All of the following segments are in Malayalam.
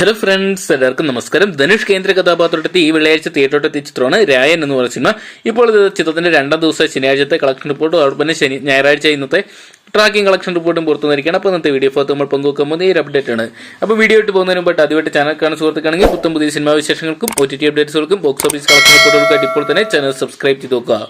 ഹലോ ഫ്രണ്ട്സ്, എല്ലാവർക്കും നമസ്കാരം. ധനുഷ് കേന്ദ്ര കഥാപാത്രത്തെ ഈ വെള്ളിയാഴ്ച തിയേറ്ററിലെത്തിയ ചിത്രമാണ് രായൻ എന്ന് പറയുന്ന സിനിമ. ഇപ്പോൾ ഇത് ചിത്രത്തിന്റെ രണ്ടാം ദിവസം ശനിയാഴ്ചത്തെ കളക്ഷൻ റിപ്പോർട്ടും അതോടൊപ്പം തന്നെ ഞായറാഴ്ച ഇന്നത്തെ ട്രാക്കിംഗ് കളക്ഷൻ റിപ്പോർട്ടും പുറത്തു വന്നിരിക്കുകയാണ്. അപ്പോൾ ഇന്നത്തെ വീഡിയോ ഭാഗത്ത് നമ്മൾ പങ്കുവെക്കാൻ പോകുന്ന ഈ അപ്ഡേറ്റ് ആണ്. അപ്പോൾ വീഡിയോ ഇട്ട് പോകുന്നതിന് മുമ്പ് ആദ്യമായിട്ട് ചാനൽ കാണുന്ന സുഹൃത്തുക്കാണെങ്കിൽ പുത്തം പുതിയ സിനിമാ വിശേഷങ്ങൾക്കും OTT അപ്ഡേറ്റ്സുകൾക്കും ബോക്സ് ഓഫീസ് കളക്ഷൻ റിപ്പോർട്ടുകൾക്കായിട്ട് ഇപ്പോൾ തന്നെ ചാനൽ സബ്സ്ക്രൈബ് ചെയ്ത് നോക്കുക.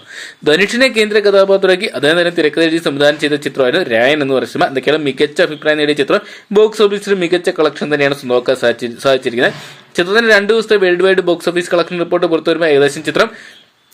ധനുഷിനെ കേന്ദ്ര കഥാപാത്രമാക്കി അദ്ദേഹം തന്നെ തിരക്കഥ എഴുതി സംവിധാനം ചെയ്ത ചിത്രമായിരുന്നു രായൻ എന്ന് പറയുന്ന സിനിമ. എന്തൊക്കെയാണ് മികച്ച അഭിപ്രായം നേടിയ ചിത്രം ബോക്സ് ഓഫീസിൽ മികച്ച കളക്ഷൻ തന്നെയാണ് സ്വന്തമാക്കാൻ സാധിച്ചിരിക്കുന്നത്. ചിത്രത്തിന് 2 ദിവസത്തെ world wide box office collection report പുറത്തു വരുമ്പോൾ ഏകദേശം ചിത്രം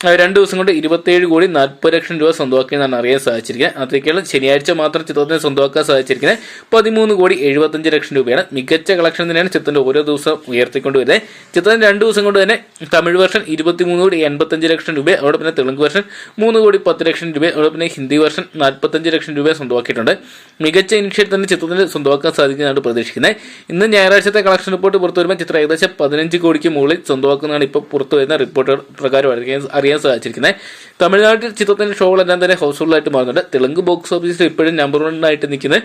2 ദിവസം കൊണ്ട് 27,40,00,000 രൂപ സ്വന്തമാക്കിയെന്നാണ് അറിയാൻ സാധിച്ചിരിക്കുന്നത്. അതൊക്കെയാണ് ശനിയാഴ്ച മാത്രം ചിത്രത്തിന് സ്വന്തമാക്കാൻ സാധിച്ചിരിക്കുന്നത് 13,75,00,000 രൂപയാണ്. മികച്ച കളക്ഷൻ തന്നെയാണ് ചിത്രത്തിന്റെ ഓരോ ദിവസം ഉയർത്തിക്കൊണ്ടുവരുന്നത്. ചിത്രത്തിന് 2 ദിവസം കൊണ്ട് തന്നെ തമിഴ് വെർഷൻ 23,85,00,000 രൂപ, അവിടെ പിന്നെ തെലുങ്ക് വെർഷൻ 3,10,00,000 രൂപ, അവിടെ പിന്നെ ഹിന്ദി വെർഷൻ 45,00,000 രൂപ സ്വന്തമാക്കിയിട്ടുണ്ട്. മികച്ച ഇനിഷ്യൽ തന്നെ ചിത്രത്തിന് സ്വന്തമാക്കാൻ സാധിക്കുന്നതാണ് പ്രതീക്ഷിക്കുന്നത്. ഇന്ന് ഞായറാഴ്ചത്തെ കളക്ഷൻ റിപ്പോർട്ട് പുറത്തു വരുമ്പോൾ ചിത്രം ഏകദേശം 15 കോടിക്ക് മുകളിൽ സ്വന്തമാക്കുന്നതാണ് ഇപ്പോൾ പുറത്തു വരുന്ന റിപ്പോർട്ടുകൾ പ്രകാരം അറിയാൻ സാധിച്ചിരിക്കുന്നത്. തമിഴ്നാട്ടിൽ ചിത്രത്തിന്റെ ഷോകളെല്ലാം തന്നെ ഹൗസ്ഫുള്ളായിട്ട് മാറുന്നുണ്ട്. തെലുങ്ക് ബോക്സ് ഓഫീസിൽ ഇപ്പോഴും നമ്പർ 1 ആയിട്ട് നിൽക്കുന്നത്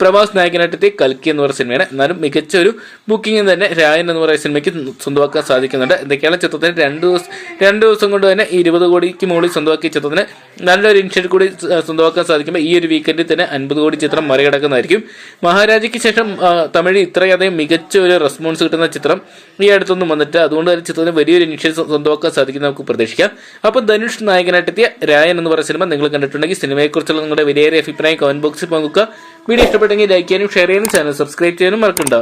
പ്രഭാസ് നായകനായിട്ടെത്തിയ കൽക്കി എന്ന് പറയുന്ന സിനിമയാണ്. എന്നാലും മികച്ച ഒരു ബുക്കിംഗ് തന്നെ രായൻ എന്ന് പറയുന്ന സിനിമയ്ക്ക് സ്വന്തമാക്കാൻ സാധിക്കുന്നുണ്ട്. എന്തൊക്കെയാണ് ചിത്രത്തിന് 2 ദിവസം കൊണ്ട് തന്നെ 20 കോടിക്ക് മുകളിൽ സ്വന്തമാക്കിയ ചിത്രത്തിന് നല്ലൊരു ഇനിഷ്യൽ കൂടി സ്വന്തമാക്കാൻ സാധിക്കുമ്പോൾ ഈ ഒരു വീക്കെൻഡിൽ തന്നെ 50 കോടി ചിത്രം മറികടക്കുന്നതായിരിക്കും. മഹാരാജയ്ക്ക് ശേഷം തമിഴ് ഇത്രയധികം മികച്ച ഒരു റെസ്പോൺസ് കിട്ടുന്ന ചിത്രം ഈ അടുത്തൊന്നും വന്നിട്ട്, അതുകൊണ്ട് തന്നെ ചിത്രത്തിന് വലിയൊരു ഇനിഷ്യൽ സ്വന്തമാക്കാൻ സാധിക്കുന്ന നമുക്ക് പ്രതീക്ഷിക്കാം. അപ്പോൾ ധനുഷ് നായകനായിട്ടെത്തിയ രായൻ എന്ന് പറയുന്ന സിനിമ നിങ്ങൾ കണ്ടിട്ടുണ്ടെങ്കിൽ സിനിമയെക്കുറിച്ചുള്ള നിങ്ങളുടെ വിലയേറിയ അഭിപ്രായം കമന്റ് ബോക്സിൽ പങ്കുവെക്കുക. വീഡിയോ ഇഷ്ടപ്പെട്ടെങ്കിൽ ലൈക്ക് ചെയ്യാനും ഷെയർ ചെയ്യാനും ചാനൽ സബ്സ്ക്രൈബ് ചെയ്യാനും മറക്കണ്ട.